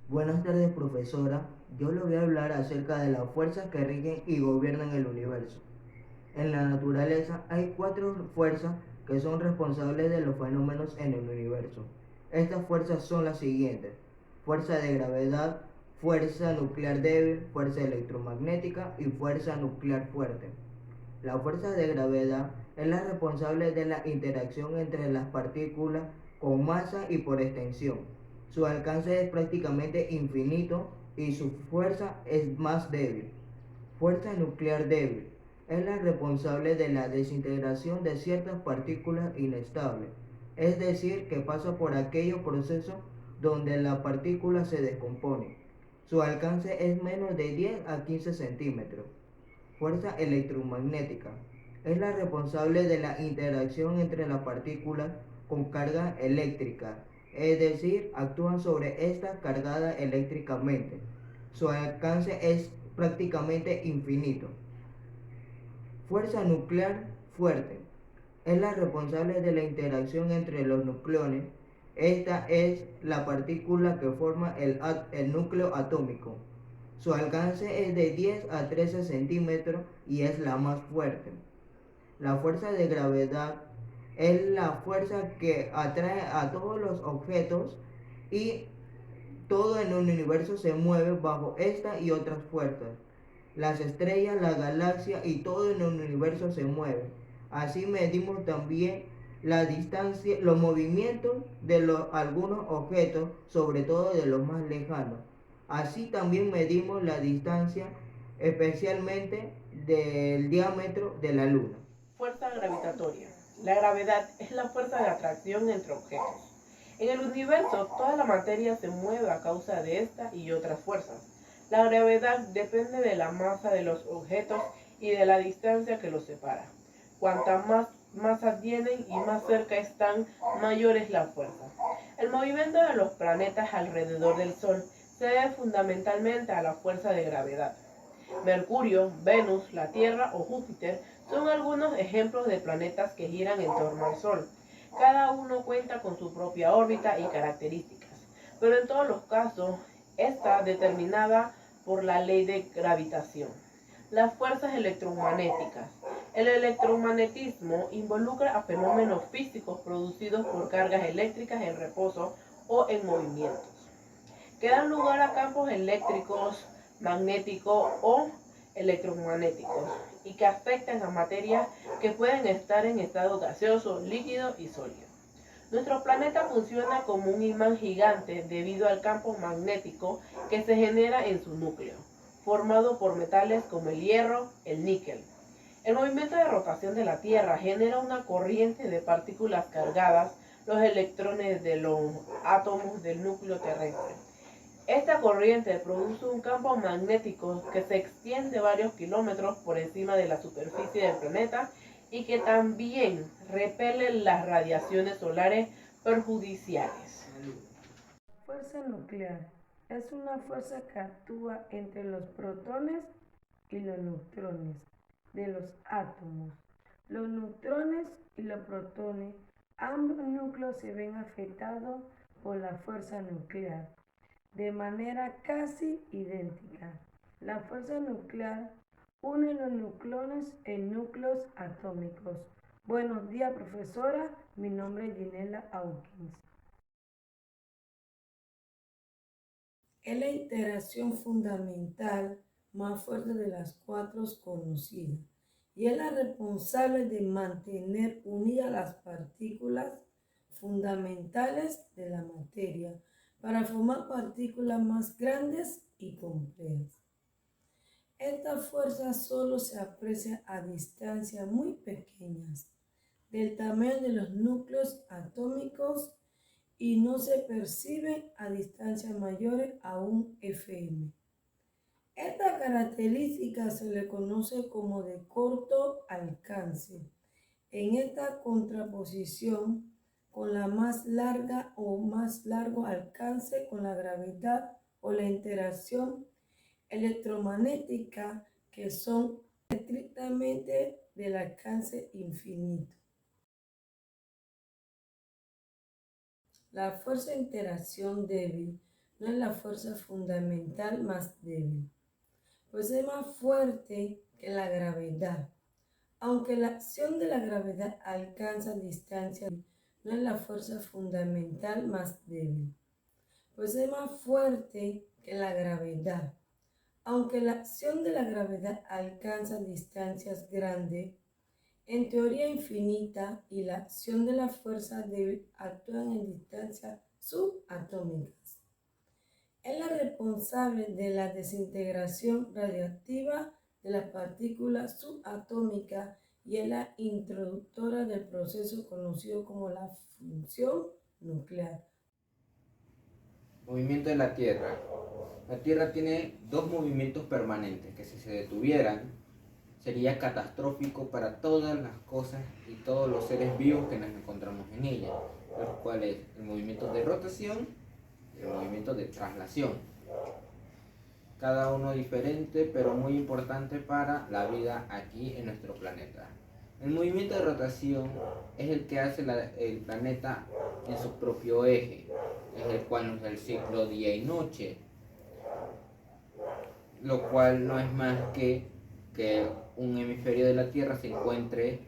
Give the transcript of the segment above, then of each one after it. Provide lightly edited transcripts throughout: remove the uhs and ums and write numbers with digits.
Buenas tardes, profesora. Yo le voy a hablar acerca de las fuerzas que rigen y gobiernan el universo. En la naturaleza hay cuatro fuerzas que son responsables de los fenómenos en el universo. Estas fuerzas son las siguientes: fuerza de gravedad, fuerza nuclear débil, fuerza electromagnética y fuerza nuclear fuerte. La fuerza de gravedad es la responsable de la interacción entre las partículas con masa y por extensión. Su alcance es prácticamente infinito y su fuerza es más débil. Fuerza nuclear débil es la responsable de la desintegración de ciertas partículas inestables, es decir, que pasa por aquellos procesos donde la partícula se descompone. Su alcance es menos de 10 a 15 centímetros. Fuerza electromagnética es la responsable de la interacción entre las partículas con carga eléctrica, es decir, actúan sobre esta cargada eléctricamente. Su alcance es prácticamente infinito. Fuerza nuclear fuerte es la responsable de la interacción entre los nucleones. Esta es la partícula que forma el núcleo atómico. Su alcance es de 10 a 13 centímetros y es la más fuerte. La fuerza de gravedad es la fuerza que atrae a todos los objetos y todo en el universo se mueve bajo esta y otras fuerzas. Las estrellas, la galaxia y todo en el universo se mueve. Así medimos también la distancia, los movimientos de algunos objetos, sobre todo de los más lejanos. Así también medimos la distancia, especialmente del diámetro de la Luna. Fuerza gravitatoria. La gravedad es la fuerza de atracción entre objetos. En el universo, toda la materia se mueve a causa de esta y otras fuerzas. La gravedad depende de la masa de los objetos y de la distancia que los separa. Cuanta más masa tienen y más cerca están, mayor es la fuerza. El movimiento de los planetas alrededor del Sol se debe fundamentalmente a la fuerza de gravedad. Mercurio, Venus, la Tierra o Júpiter son algunos ejemplos de planetas que giran en torno al Sol. Cada uno cuenta con su propia órbita y características, pero en todos los casos está determinada por la ley de gravitación. Las fuerzas electromagnéticas. El electromagnetismo involucra a fenómenos físicos producidos por cargas eléctricas en reposo o en movimientos, que dan lugar a campos eléctricos, magnéticos o electromagnéticos y que afectan a materias que pueden estar en estado gaseoso, líquido y sólido. Nuestro planeta funciona como un imán gigante debido al campo magnético que se genera en su núcleo, formado por metales como el hierro, el níquel. El movimiento de rotación de la Tierra genera una corriente de partículas cargadas, los electrones de los átomos del núcleo terrestre. Esta corriente produce un campo magnético que se extiende varios kilómetros por encima de la superficie del planeta y que también repele las radiaciones solares perjudiciales. Fuerza nuclear es una fuerza que actúa entre los protones y los neutrones de los átomos. Los neutrones y los protones, ambos núcleos se ven afectados por la fuerza nuclear de manera casi idéntica. La fuerza nuclear une los nucleones en núcleos atómicos. Buenos días, profesora. Mi nombre es Ginela Hawkins. Es la interacción fundamental más fuerte de las cuatro conocidas y es la responsable de mantener unidas las partículas fundamentales de la materia para formar partículas más grandes y complejas. Esta fuerza solo se aprecia a distancias muy pequeñas del tamaño de los núcleos atómicos y no se percibe a distancias mayores a un fm. Esta característica se le conoce como de corto alcance. En esta contraposición con la más larga o más largo alcance con la gravedad o la interacción electromagnética que son estrictamente del alcance infinito. La fuerza de interacción débil no es la fuerza fundamental más débil, pues es más fuerte que la gravedad. Aunque la acción de la gravedad alcanza distancias, no es la fuerza fundamental más débil, pues es más fuerte que la gravedad. Aunque la acción de la gravedad alcanza distancias grandes, en teoría infinita, y la acción de la fuerza débil actúan en distancias subatómicas. Es la responsable de la desintegración radiactiva de las partículas subatómicas y es la introductora del proceso conocido como la fusión nuclear. Movimiento de la Tierra. La Tierra tiene dos movimientos permanentes que si se detuvieran sería catastrófico para todas las cosas y todos los seres vivos que nos encontramos en ella, los cuales el movimiento de rotación y el movimiento de traslación. Cada uno diferente pero muy importante para la vida aquí en nuestro planeta. El movimiento de rotación es el que hace el planeta en su propio eje, es el cual nos da el ciclo día y noche, lo cual no es más que un hemisferio de la Tierra se encuentre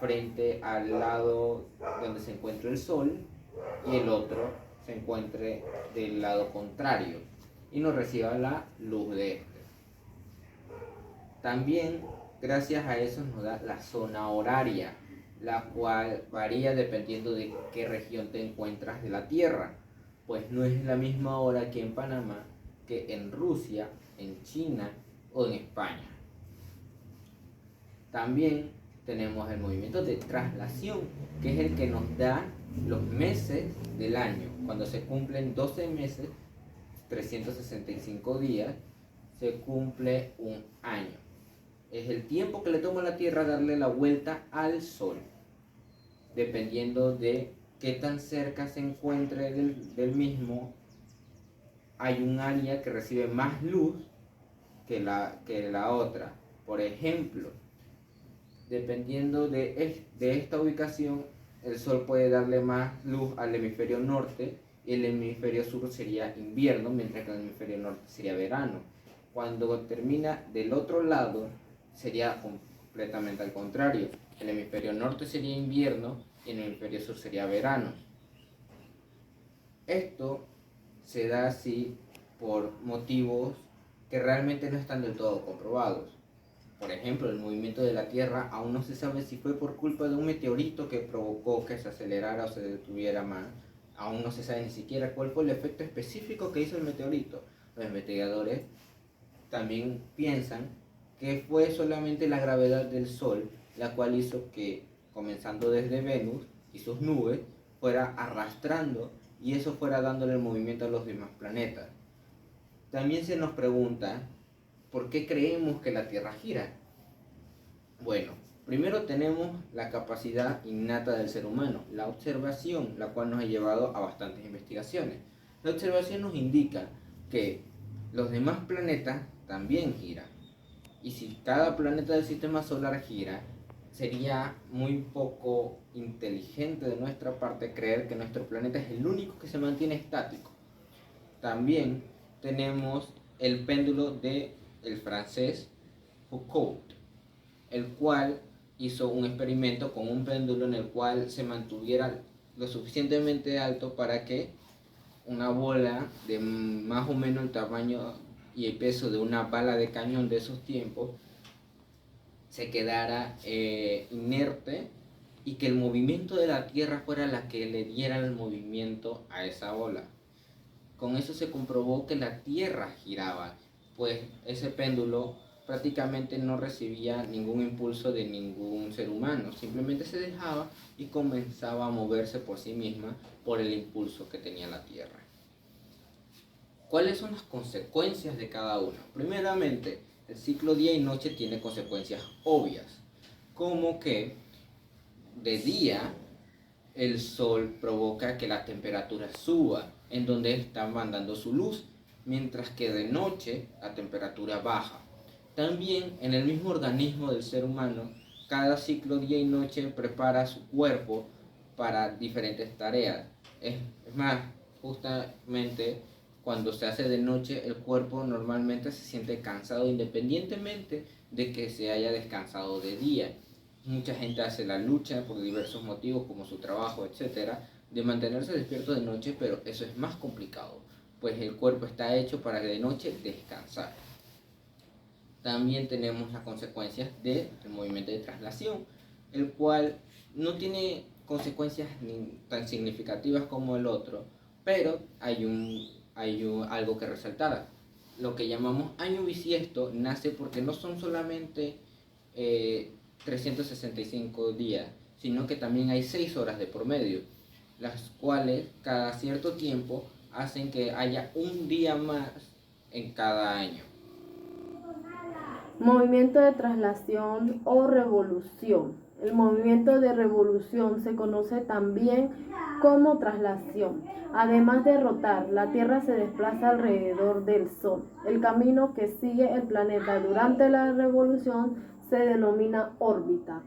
frente al lado donde se encuentra el Sol y el otro se encuentre del lado contrario y no reciba la luz de este. También gracias a eso nos da la zona horaria, la cual varía dependiendo de qué región te encuentras de la Tierra, pues no es la misma hora aquí en Panamá que en Rusia, en China o en España. También tenemos el movimiento de traslación, que es el que nos da los meses del año. Cuando se cumplen 12 meses, 365 días, se cumple un año. Es el tiempo que le toma a la Tierra darle la vuelta al Sol, dependiendo de qué tan cerca se encuentre del mismo. Hay un área que recibe más luz que la otra. Por ejemplo, dependiendo de esta ubicación, el Sol puede darle más luz al hemisferio norte y el hemisferio sur sería invierno, mientras que el hemisferio norte sería verano. Cuando termina del otro lado, sería completamente al contrario. El hemisferio norte sería invierno y el hemisferio sur sería verano. Esto se da así por motivos que realmente no están del todo comprobados. Por ejemplo, el movimiento de la Tierra aún no se sabe si fue por culpa de un meteorito que provocó que se acelerara o se detuviera más. Aún no se sabe ni siquiera cuál fue el efecto específico que hizo el meteorito. Los investigadores también piensan que fue solamente la gravedad del Sol la cual hizo que, comenzando desde Venus y sus nubes, fuera arrastrando y eso fuera dándole el movimiento a los demás planetas. También se nos pregunta, ¿por qué creemos que la Tierra gira? Bueno, primero tenemos la capacidad innata del ser humano, la observación, la cual nos ha llevado a bastantes investigaciones. La observación nos indica que los demás planetas también giran. Y si cada planeta del sistema solar gira, sería muy poco inteligente de nuestra parte creer que nuestro planeta es el único que se mantiene estático. También tenemos el péndulo del francés Foucault, el cual hizo un experimento con un péndulo en el cual se mantuviera lo suficientemente alto para que una bola de más o menos el tamaño y el peso de una bala de cañón de esos tiempos se quedara inerte y que el movimiento de la Tierra fuera la que le diera el movimiento a esa bola. Con eso se comprobó que la Tierra giraba, pues ese péndulo prácticamente no recibía ningún impulso de ningún ser humano, simplemente se dejaba y comenzaba a moverse por sí misma por el impulso que tenía la Tierra. ¿Cuáles son las consecuencias de cada uno? Primeramente, el ciclo día y noche tiene consecuencias obvias, como que de día el sol provoca que la temperatura suba, en donde está mandando su luz, mientras que de noche la temperatura baja. También en el mismo organismo del ser humano, cada ciclo día y noche prepara su cuerpo para diferentes tareas. Es más, justamente cuando se hace de noche el cuerpo normalmente se siente cansado independientemente de que se haya descansado de día. Mucha gente hace la lucha por diversos motivos como su trabajo, etcétera, de mantenerse despierto de noche, pero eso es más complicado, pues el cuerpo está hecho para de noche descansar. También tenemos las consecuencias del movimiento de traslación, el cual no tiene consecuencias tan significativas como el otro, pero hay algo que resaltar. Lo que llamamos año bisiesto nace porque no son solamente 365 días, sino que también hay 6 horas de por medio, las cuales cada cierto tiempo hacen que haya un día más en cada año. Movimiento de traslación o revolución. El movimiento de revolución se conoce también como traslación. Además de rotar, la Tierra se desplaza alrededor del Sol. El camino que sigue el planeta durante la revolución se denomina órbita.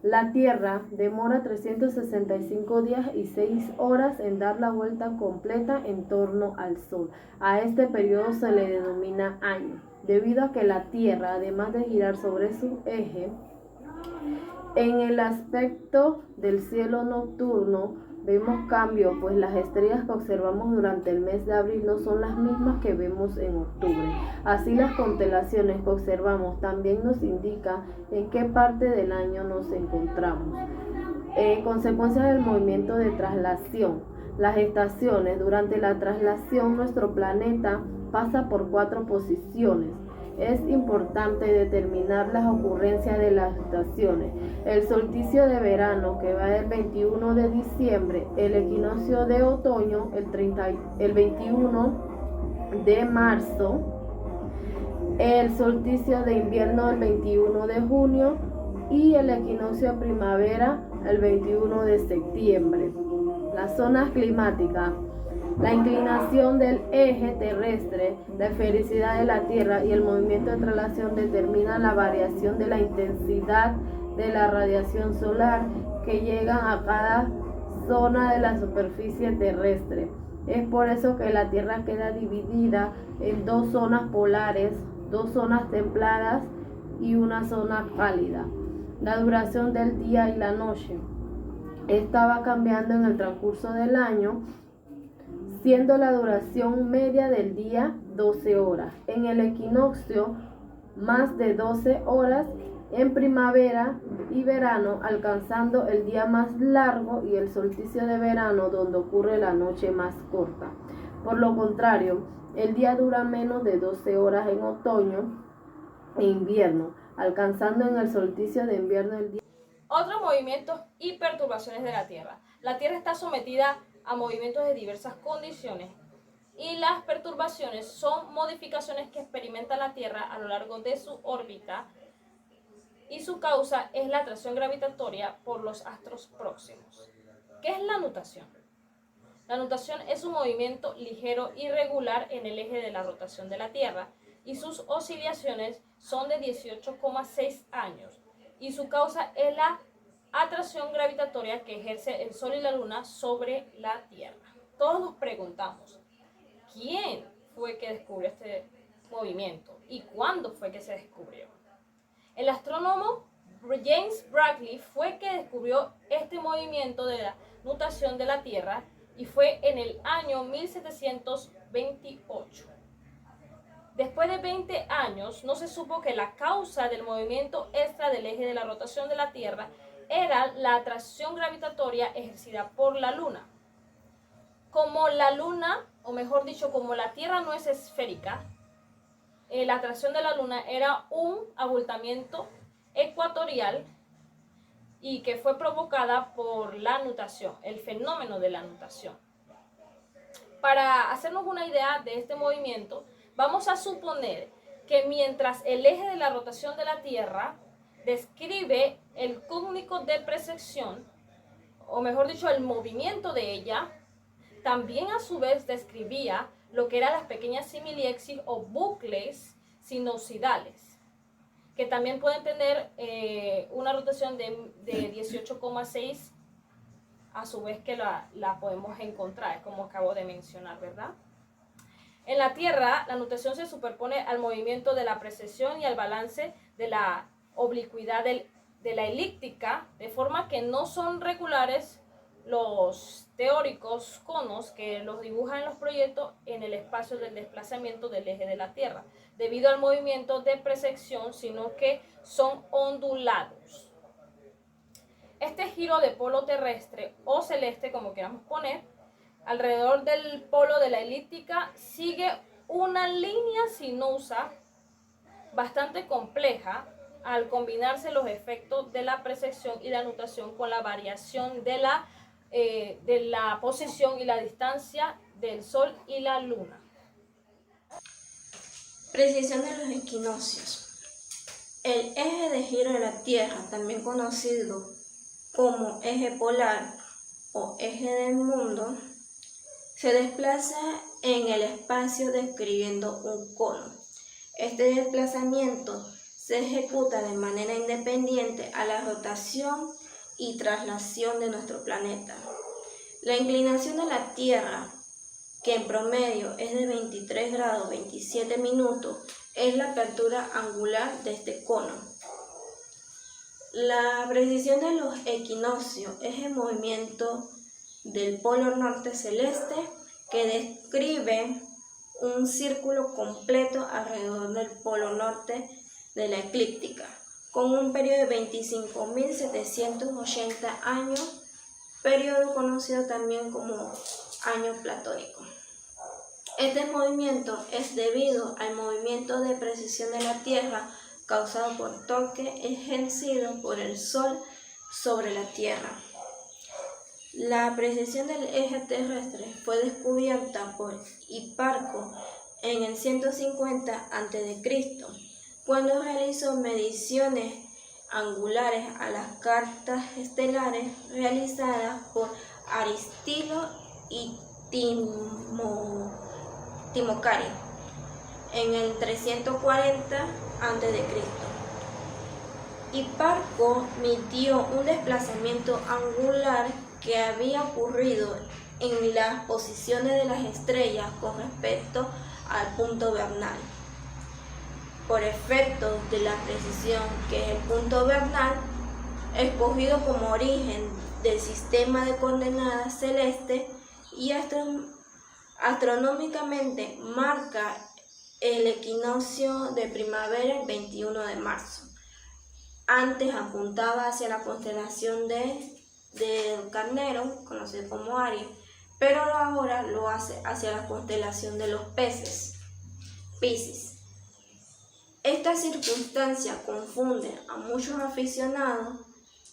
La Tierra demora 365 días y 6 horas en dar la vuelta completa en torno al Sol. A este periodo se le denomina año, debido a que la Tierra, además de girar sobre su eje, en el aspecto del cielo nocturno vemos cambios, pues las estrellas que observamos durante el mes de abril no son las mismas que vemos en octubre. Así las constelaciones que observamos también nos indican en qué parte del año nos encontramos. Consecuencias del movimiento de traslación. Las estaciones. Durante la traslación nuestro planeta pasa por 4 posiciones. Es importante determinar las ocurrencias de las estaciones. El solsticio de verano, que va del 21 de diciembre, el equinoccio de otoño, el 21 de marzo, el solsticio de invierno, el 21 de junio, y el equinoccio de primavera, el 21 de septiembre. Las zonas climáticas. La inclinación del eje terrestre, la esfericidad de la Tierra y el movimiento de traslación determinan la variación de la intensidad de la radiación solar que llega a cada zona de la superficie terrestre. Es por eso que la Tierra queda dividida en 2 zonas polares, 2 zonas templadas y una zona cálida. La duración del día y la noche. Esta va cambiando en el transcurso del año, siendo la duración media del día 12 horas. En el equinoccio, más de 12 horas. En primavera y verano, alcanzando el día más largo, y el solsticio de verano, donde ocurre la noche más corta. Por lo contrario, el día dura menos de 12 horas en otoño e invierno, alcanzando en el solsticio de invierno el día. Otros movimientos y perturbaciones de la Tierra. La Tierra está sometida a movimientos de diversas condiciones, y las perturbaciones son modificaciones que experimenta la Tierra a lo largo de su órbita, y su causa es la atracción gravitatoria por los astros próximos. ¿Qué es la nutación? La nutación es un movimiento ligero y regular en el eje de la rotación de la Tierra, y sus oscilaciones son de 18,6 años, y su causa es la atracción gravitatoria que ejerce el Sol y la Luna sobre la Tierra. Todos nos preguntamos, ¿quién fue que descubrió este movimiento y cuándo fue que se descubrió? El astrónomo James Bradley fue que descubrió este movimiento de la nutación de la Tierra, y fue en el año 1728. Después de 20 años, no se supo que la causa del movimiento extra del eje de la rotación de la Tierra era la atracción gravitatoria ejercida por la Luna. Como la Luna, o mejor dicho, como la Tierra no es esférica, la atracción de la Luna era un abultamiento ecuatorial, y que fue provocada por la nutación, el fenómeno de la nutación. Para hacernos una idea de este movimiento, vamos a suponer que mientras el eje de la rotación de la Tierra describe el cúnico de precesión, o mejor dicho, el movimiento de ella, también a su vez describía lo que eran las pequeñas semielipsis o bucles sinusoidales, que también pueden tener una rotación de 18,6 a su vez que la podemos encontrar, como acabo de mencionar, ¿verdad? En la Tierra, la nutación se superpone al movimiento de la precesión y al balance de la oblicuidad de la elíptica, de forma que no son regulares los teóricos conos que los dibujan los proyectos en el espacio del desplazamiento del eje de la Tierra, debido al movimiento de precesión, sino que son ondulados. Este giro de polo terrestre o celeste, como queramos poner, alrededor del polo de la elíptica sigue una línea sinuosa bastante compleja al combinarse los efectos de la precesión y la nutación con la variación de la posición y la distancia del Sol y la Luna. Precisión de los equinoccios. El eje de giro de la Tierra, también conocido como eje polar o eje del mundo, se desplaza en el espacio describiendo un cono. Este desplazamiento se ejecuta de manera independiente a la rotación y traslación de nuestro planeta. La inclinación de la Tierra, que en promedio es de 23 grados 27 minutos, es la apertura angular de este cono. La precisión de los equinoccios es el movimiento del polo norte celeste que describe un círculo completo alrededor del polo norte de la eclíptica, con un periodo de 25.780 años, periodo conocido también como año platónico. Este movimiento es debido al movimiento de precesión de la Tierra causado por toque ejercido por el Sol sobre la Tierra. La precesión del eje terrestre fue descubierta por Hiparco en el 150 a.C., cuando realizó mediciones angulares a las cartas estelares realizadas por Aristilo y Timocari en el 340 a.C. Hiparco midió un desplazamiento angular que había ocurrido en las posiciones de las estrellas con respecto al punto vernal. Por efecto de la precisión, que es el punto vernal, escogido como origen del sistema de coordenadas celeste, y astronómicamente marca el equinoccio de primavera el 21 de marzo. Antes apuntaba hacia la constelación del Carnero, conocido como Aries, pero ahora lo hace hacia la constelación de los peces, Piscis. Esta circunstancia confunde a muchos aficionados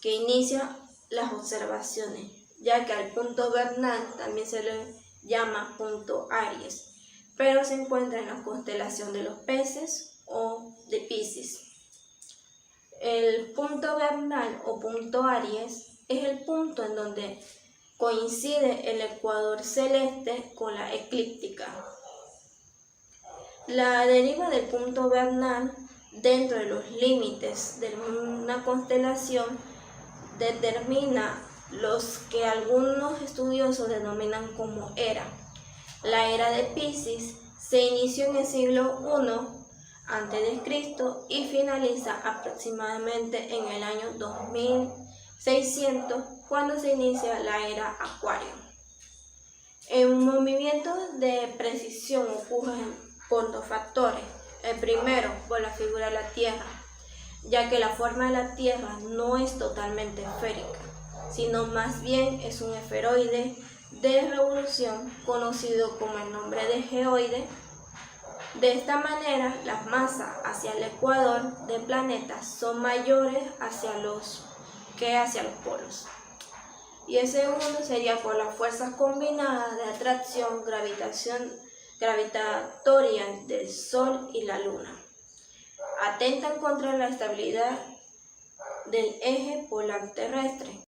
que inician las observaciones, ya que al punto vernal también se le llama punto Aries, pero se encuentra en la constelación de los peces o de Piscis. El punto vernal o punto Aries es el punto en donde coincide el ecuador celeste con la eclíptica. La deriva del punto vernal dentro de los límites de una constelación determina los que algunos estudiosos denominan como era. La era de Piscis se inició en el siglo I a.C. y finaliza aproximadamente en el año 2600, cuando se inicia la era Acuario. El movimiento de precisión ocurre por dos factores. El primero, por la figura de la Tierra, ya que la forma de la Tierra no es totalmente esférica, sino más bien es un esferoide de revolución conocido como el nombre de geoide. De esta manera, las masas hacia el ecuador del planeta son mayores que hacia los polos. Y el segundo sería por las fuerzas combinadas de atracción gravitatoria del Sol y la Luna. Atentan contra la estabilidad del eje polar terrestre,